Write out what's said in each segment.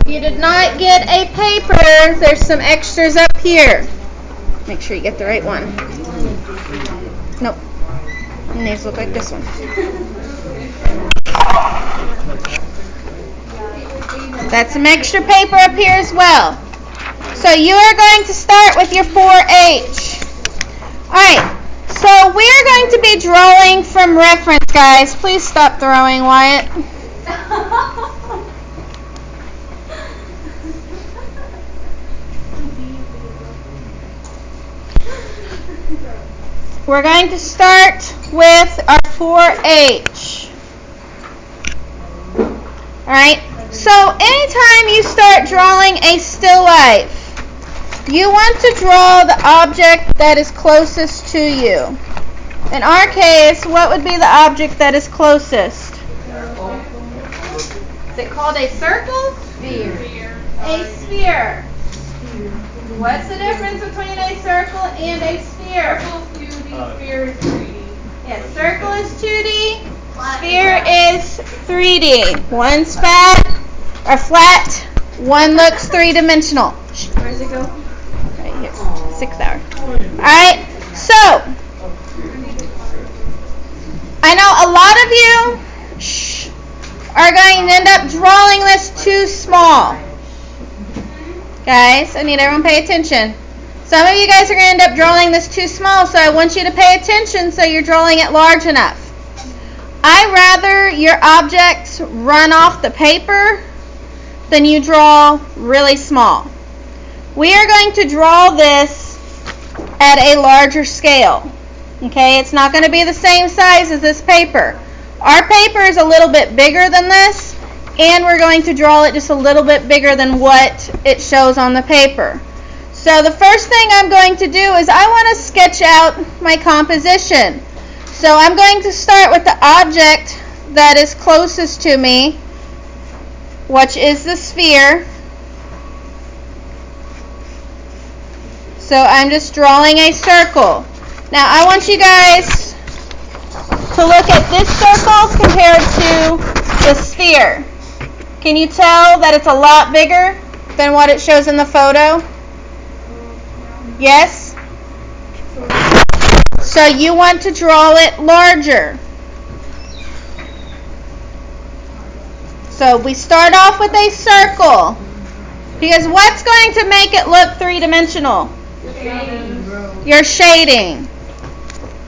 If you did not get a paper, there's some extras up here. Make sure you get the right one. Nope. And these look like this one. That's some extra paper up here as well. So you are going to start with your 4-H. Alright, so we are going to be drawing from reference, guys. Please stop throwing, Wyatt. We're going to start with our 4-H. Alright, so anytime you start drawing a still life, you want to draw the object that is closest to you. In our case, what would be the object that is closest? Is it called a circle? Sphere. A sphere. What's the difference between a circle and a sphere? Sphere is 3D. Yes, circle is 2D, sphere is 3D. One's flat, one looks three-dimensional. Where does it go? Right here, 6 hour. Alright, so, I know a lot of you are going to end up drawing this too small. Guys, I need everyone to pay attention. Some of you guys are going to end up drawing this too small, so I want you to pay attention so you're drawing it large enough. I'd rather your objects run off the paper than you draw really small. We are going to draw this at a larger scale. Okay, it's not going to be the same size as this paper. Our paper is a little bit bigger than this, and we're going to draw it just a little bit bigger than what it shows on the paper. So the first thing I'm going to do is I want to sketch out my composition. So I'm going to start with the object that is closest to me, which is the sphere. So I'm just drawing a circle. Now I want you guys to look at this circle compared to the sphere. Can you tell that it's a lot bigger than what it shows in the photo? Yes? So you want to draw it larger. So we start off with a circle. Because what's going to make it look three-dimensional? Your shading.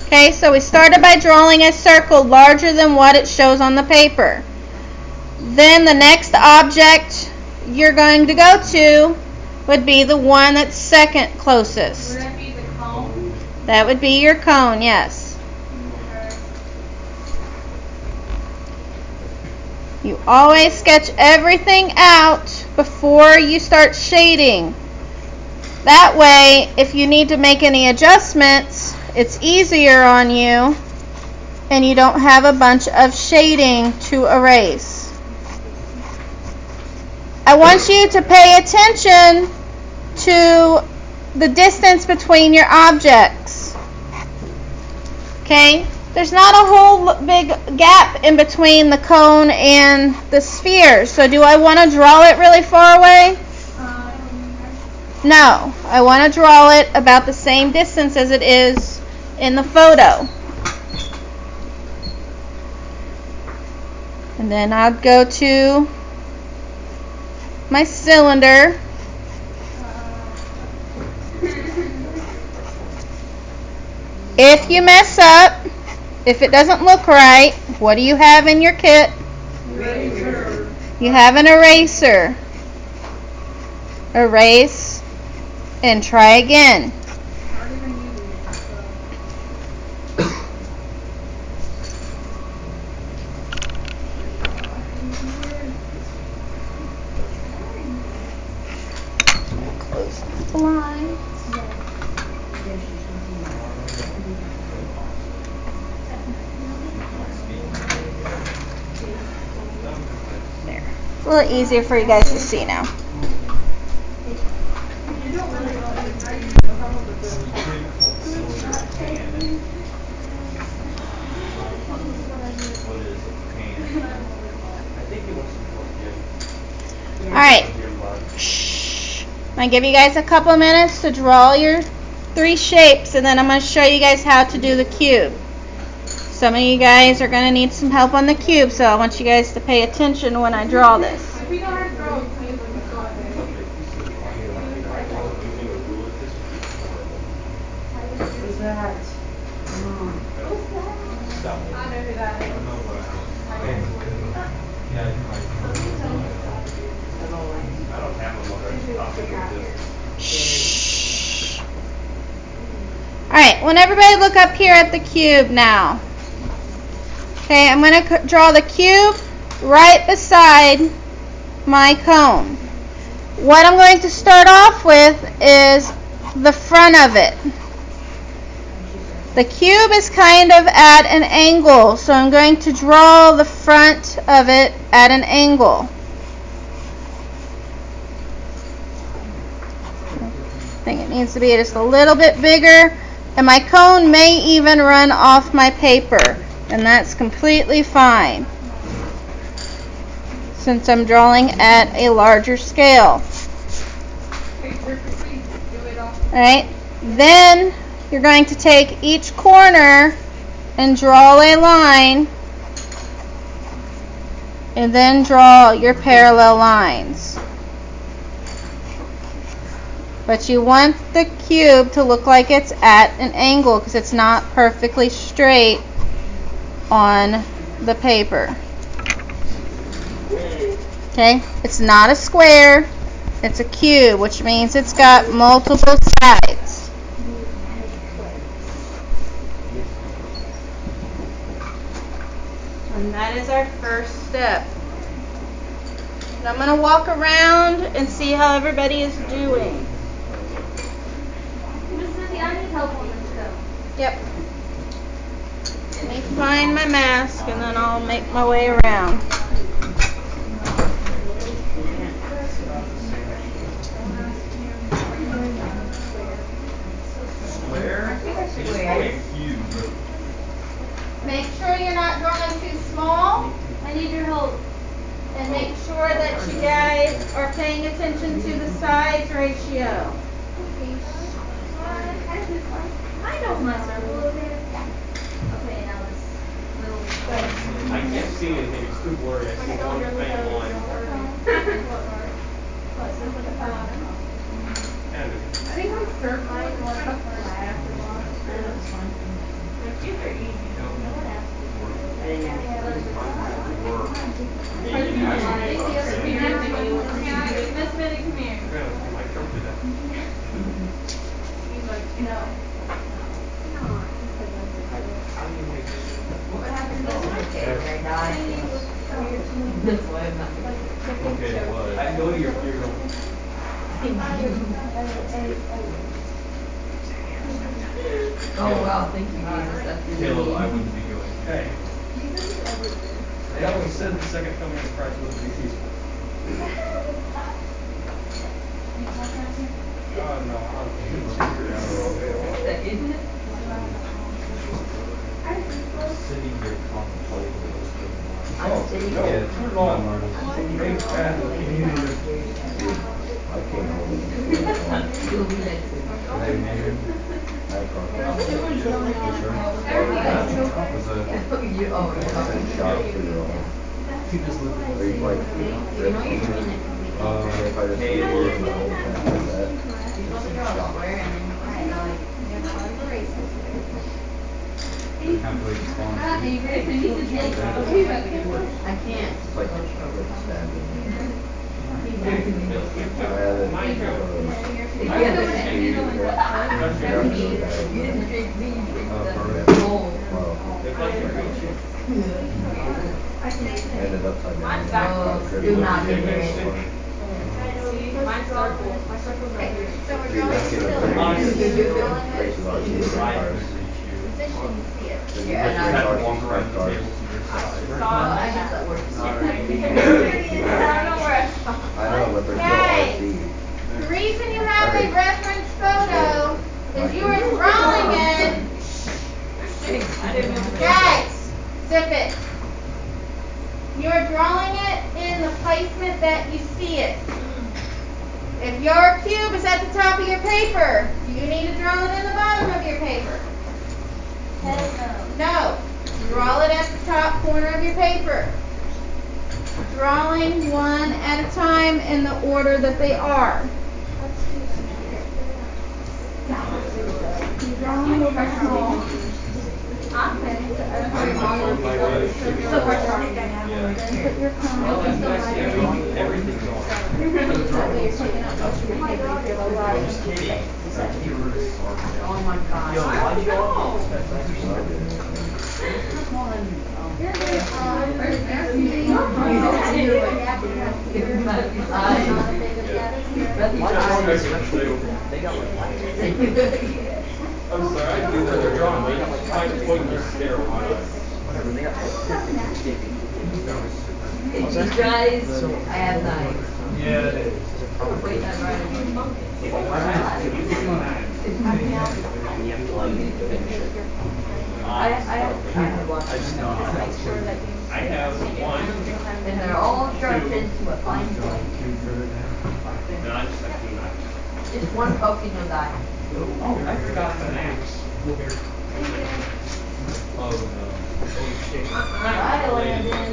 Okay, so we started by drawing a circle larger than what it shows on the paper. Then the next object you're going to go to would be the one that's second closest. Would that be the cone? That would be your cone, yes. You always sketch everything out before you start shading. That way, if you need to make any adjustments, it's easier on you and you don't have a bunch of shading to erase. I want you to pay attention to the distance between your objects. Okay? There's not a whole big gap in between the cone and the sphere. So do I want to draw it really far away? No. I want to draw it about the same distance as it is in the photo. And then I'll go to my cylinder. If you mess up, if it doesn't look right, what do you have in your kit? Eraser. You have an eraser. Erase and try again. Close the line. There. It's a little easier for you guys to see now. Alright, I'm going to give you guys a couple minutes to draw your 3 shapes, and then I'm going to show you guys how to do the cube. Some of you guys are going to need some help on the cube, so I want you guys to pay attention when I draw this. If we know how to draw a cube, we can go ahead. Who's that? I know who that is. Shh. Alright, want everybody look up here at the cube now. Okay, I'm going to draw the cube right beside my cone. What I'm going to start off with is the front of it. The cube is kind of at an angle, so I'm going to draw the front of it at an angle. I think it needs to be just a little bit bigger, and my cone may even run off my paper, and that's completely fine since I'm drawing at a larger scale. Alright, then you're going to take each corner and draw a line, and then draw your parallel lines. But you want the cube to look like it's at an angle because it's not perfectly straight on the paper. Okay, it's not a square, it's a cube, which means it's got multiple sides. And that is our first step. And I'm going to walk around and see how everybody is doing. Miss Cindy, I need help on this though. Yep. Let me find my mask and then I'll make my way around. Make sure you're not drawing too small. I need your help. And make sure that you guys are paying attention to the size ratio. I don't mess up a little bit. Okay, now this little. I can't see anything, it's too blurry, I see one faint line. I think I'm circling one up These are easy. Miss Minnie, come here. He's like, no. What happened Okay, well, I go to your funeral. Oh wow, thank you, Jesus. That's really Caleb, I wouldn't be going. Hey. They always said the second coming of Christ would be peaceful. Oh, no, I don't figure it out. second. Sitting here contemplating those things. I'm sitting No, here. turn it on. Great fan of the community. I can't hold it. You'll be next week. Hey, man. I can't. You, oh, yeah. Shot through. Are you like, You know you're doing next week. if I just leave it in the whole thing like that? You're supposed to draw a square and then I can't. It's like standing. Ended upside down. Oh, do not get married. Mine's circle. My circle's right here. So we're See, drawing that's still. Places are cheaper cars. Position, you see it. So you Yeah, just and I- race our cheaper cars. Well, I guess that works. I don't know where I know, but they're Guys. still RC. The reason you have a reference photo is you are drawing it. I didn't know. Guys, zip it. You are drawing it in the placement that you see it. If your cube is at the top of your paper, you need to draw it in the bottom of your paper. Hell no. No, draw it at the top corner of your paper. Drawing one at a time in the order that they are. You're drawing a little bit small. Put your cone over the line. Everything's on. That way you're taking up most of your paper. You feel a lot of Oh my gosh. Yo, why'd you all? I'm sorry, I do that they're drawing, but I'm trying to point this stair on us. You guys, I have knives. Yeah, it is. Wait, I'm right. I have one. I have one. And they're all instructions to a fine point. And I just have two knives. Just one poking your die. Oh, I forgot the names. Oh, no. Oh, shit. Bye, Landon.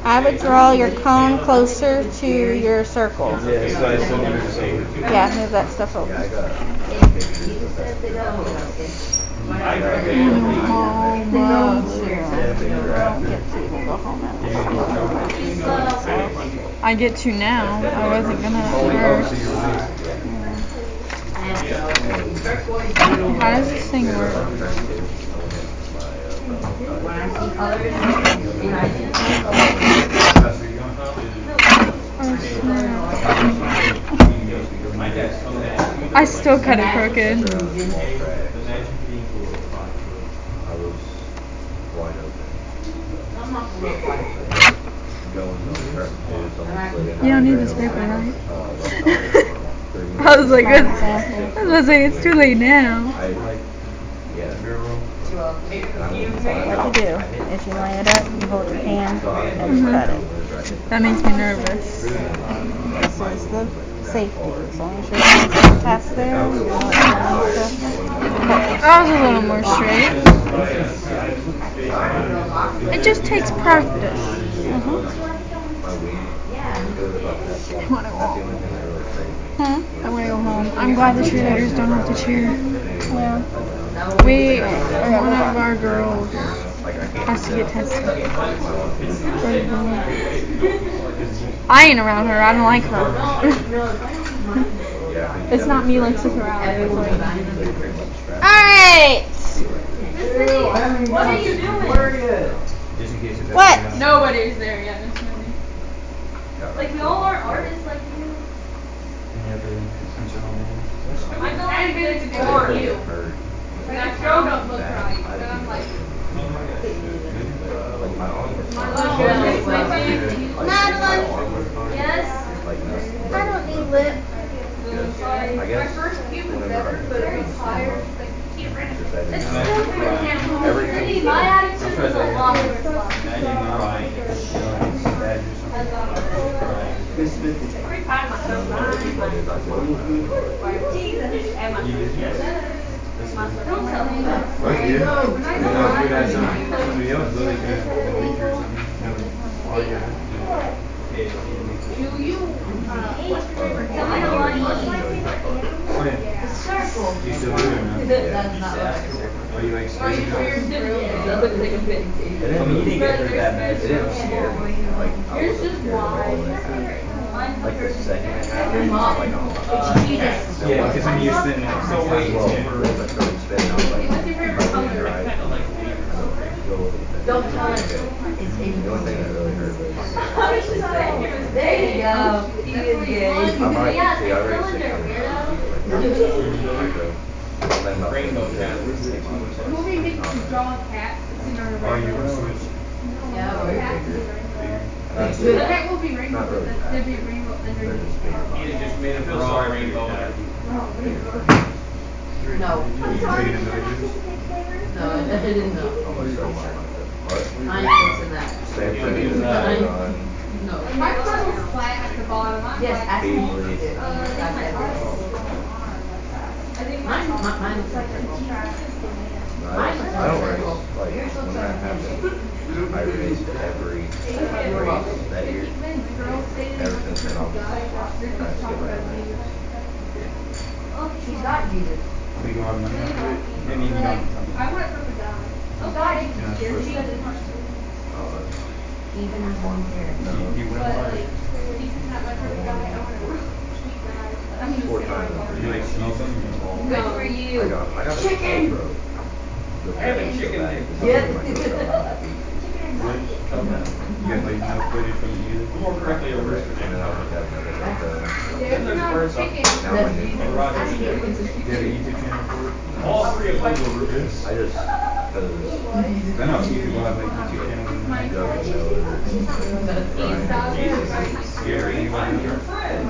I would draw your cone closer to your circle. Yeah, so I assume you're the same. Yeah, move that stuff over. Yeah, I got I get to now. I wasn't gonna at first. How does this thing work? I still cut it crooked. I was wide open. You don't need this paper, right? I was like, I was about to say, it's too late now. What What you do is you line it up, you hold your hand, and you cut it. That makes me nervous. This is the safety. As long as your hand's past there, you don't need to I was a little more straight. It just takes practice. I want to go home. Huh? I want to go home. I'm glad the cheerleaders don't have to cheer. Yeah. One of our girls has to get tested. I ain't around her. I don't like her. It's not me like sick around. It's like, Alright! What are you doing? What? nobody's there yet. Like, we all aren't artists like you. I'm the one who's for you. That show don't look right. And I'm like, Madeline, Yes? I don't need lip. Sorry. I guess My first cube was whenever better, I but put it was these higher. on, Like, you can't rent it. just It's that still pretty pretty. My attitude was a lot worse. Pretty proud of myself. Jesus. And my don't tell me that. Do you? Tell me the one. The circle. That's not right. Are you like That looks like a big It didn't, you didn't get through that many. It didn't scare me. Like, I Yours wasn't just scared of all wide. that happened. Mine's Like the second it happened, Your mom. like, oh, Jesus. Yeah, because when you spin it, so wait. well, once I started spinning, I was like, What's your favorite color? right. Don't tell him. It's The only thing that really hurt was, There you go. He is gay. I'm already, Yeah, see, I already cylinder, sick. Rainbow cat. moving makes you draw a cat. It's in our Are you gonna switch? Yeah, we're That's That will be rainbow. Not really. There'll be rainbow They're underneath. just big. He just made a feel sorry rainbow. No. No, I didn't know. Almost so much. What? I ain't fixing that. Same You thing do as that. on No. My puzzle's flat at the bottom. I'm Yes, like, ask me. Beasley. I think Mine mine's looks like I don't race, like, when that happened, I raced every race that year. Ever since then, I'll just try to skip around. She's got Jesus. We go on Monday. Maybe you don't. I want it for Madonna. Oh, God, she doesn't want to. Even as one parent. No, You win But, one. like, he's not my perfect guy. I want to sweet guy. I mean, 4 times. You like snow something? good for you. I got Chicken! a I have a chicken there. Yes. You guys like no footage from you either? More correctly, a rooster And didn't then I'll cover. have another, There's no chicken. now my new And Roger, you have a YouTube channel for it? All three of them were roosters. I just, cause I know a few people have like YouTube channels. And Doug and Joe Scary. Anybody know?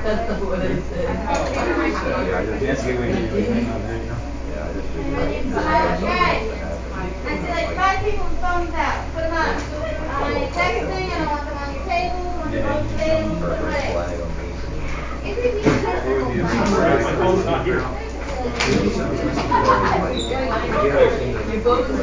That's what it said. yeah, I just, That's a good way to do it. Hang out there, you know? yeah, I just do like, I see like 5 people's phones out. Put them on. On your texting, I don't want them on your table. On your phone table. Put Purple them away. flag on me. It could be What would be a My phone's not here. Your boat is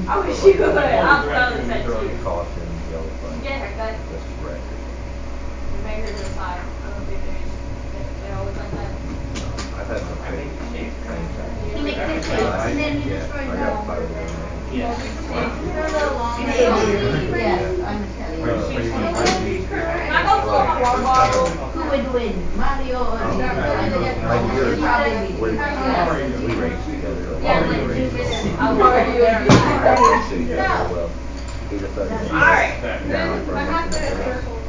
I wish you would. I'm proud of that. Caution, yellow flag. Get a haircut. Just record. Your maker's are 5. I don't think they're always like that. I've had some big things. You make good cakes and then you destroy I them. got 5 of them. Yes. They're a little long. Yes, I'm telling you. I go for a water bottle. Who would win? Mario or Like yours, Probably we me. raced together. Yeah, like 2 minutes. I'll Mario you there. would be So you guys know well. He decided to Alright. down for a I'm not month good and a at half. circles.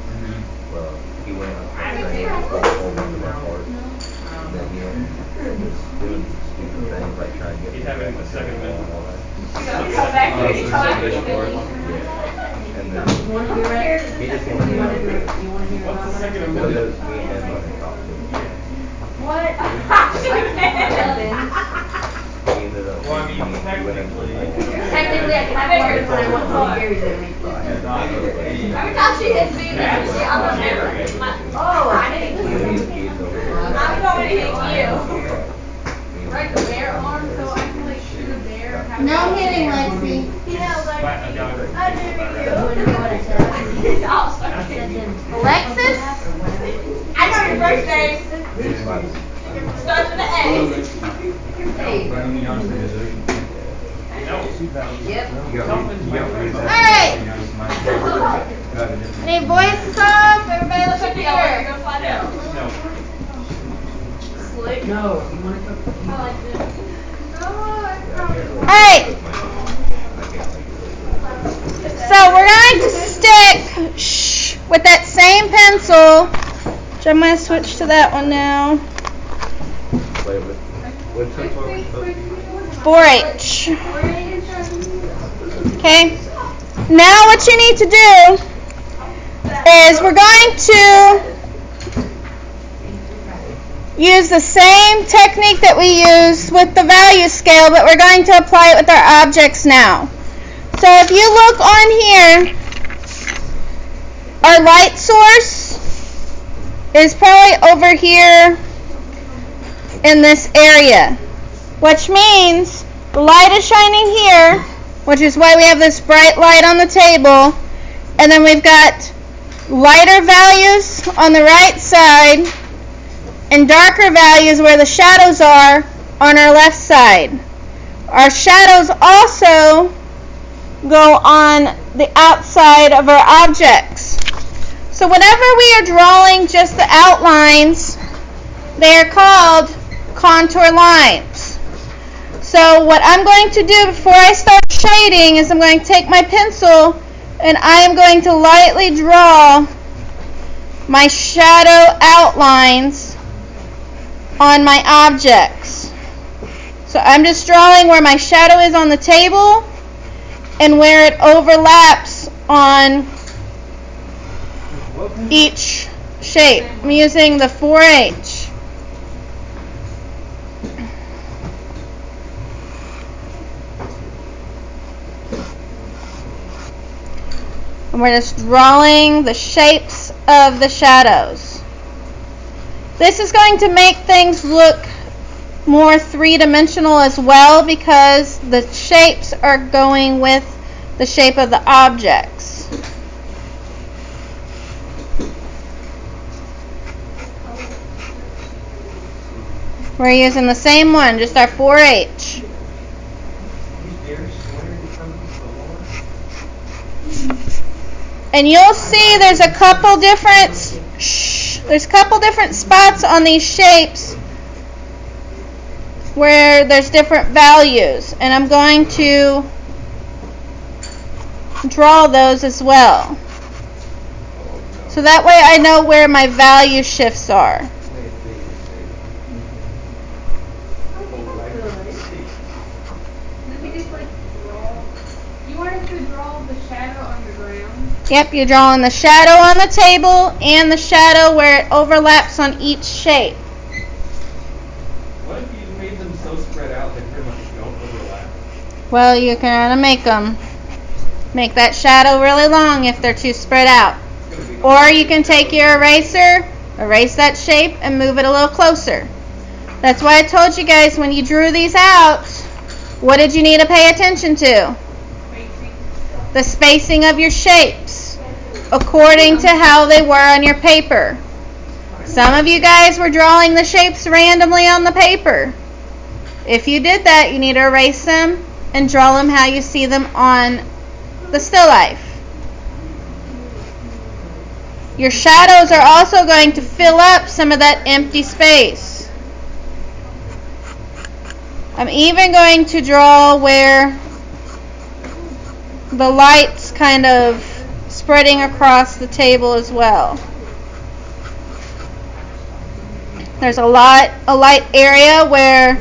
Well, he went up and trained and got pulled into my heart. And then he was doing stupid things like trying to get. He's having the second and all that. Come back here. Yeah. And then You wanna hear it? he just wanted to You know. wanna hear it? You wanna hear What's the it? second Well, amendment? those me and him running talked to him. What? He ended up. Well, I mean, he went into technically- like- Technically, I can have words when I want to. Gary's in me. Every time she hits me, I'm gonna never. Oh, I didn't. He's over there. I'm going to hit you. Right, the bear arm, so I can like shoot a bear. and have No it- hitting, Lexi. Yeah, like. But I got it. I do you. I'll start hitting. Alexis? I know your first name. Starts with an A. Hey. But I mean, honestly, there's a- No. Yep. You got Alright. Any voice songs? Everybody look up Go here. find out. No. Slick. No, you wanna cook? I like this. Alright. So we're going to stick with that same pencil, which I'm going to switch to that one now. Wait, what pencil are we supposed to use? 4H. Okay. Now what you need to do is we're going to use the same technique that we used with the value scale, but we're going to apply it with our objects now. So if you look on here, our light source is probably over here in this area, which means the light is shining here, which is why we have this bright light on the table, and then we've got lighter values on the right side and darker values where the shadows are on our left side. Our shadows also go on the outside of our objects. So whenever we are drawing just the outlines, they are called contour lines. So what I'm going to do before I start shading is I'm going to take my pencil and I am going to lightly draw my shadow outlines on my objects. So I'm just drawing where my shadow is on the table, and where it overlaps on each shape. I'm using the 4H. And we're just drawing the shapes of the shadows. This is going to make things look more three-dimensional as well because the shapes are going with the shape of the objects. We're using the same one, just our 4H. And you'll see there's a couple different spots on these shapes where there's different values, and I'm going to draw those as well. So that way I know where my value shifts are. You wanted to draw the shadow on the ground? Yep, you're drawing the shadow on the table and the shadow where it overlaps on each shape. What if you made them so spread out they pretty much don't overlap? Well, you can make that shadow really long if they're too spread out. Or you can take your eraser, erase that shape, and move it a little closer. That's why I told you guys when you drew these out, what did you need to pay attention to? The spacing of your shapes according to how they were on your paper. Some of you guys were drawing the shapes randomly on the paper. If you did that, you need to erase them and draw them how you see them on the still life. Your shadows are also going to fill up some of that empty space. I'm even going to draw where the light's kind of spreading across the table as well. There's a light area where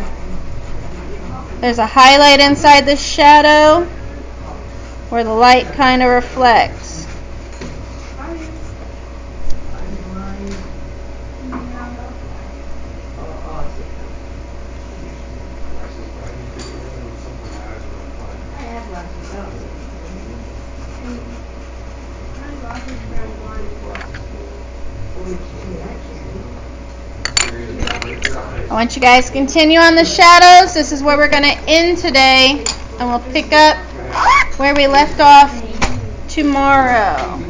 there's a highlight inside the shadow where the light kind of reflects. I want you guys to continue on the shadows. This is where we're going to end today, and we'll pick up where we left off tomorrow.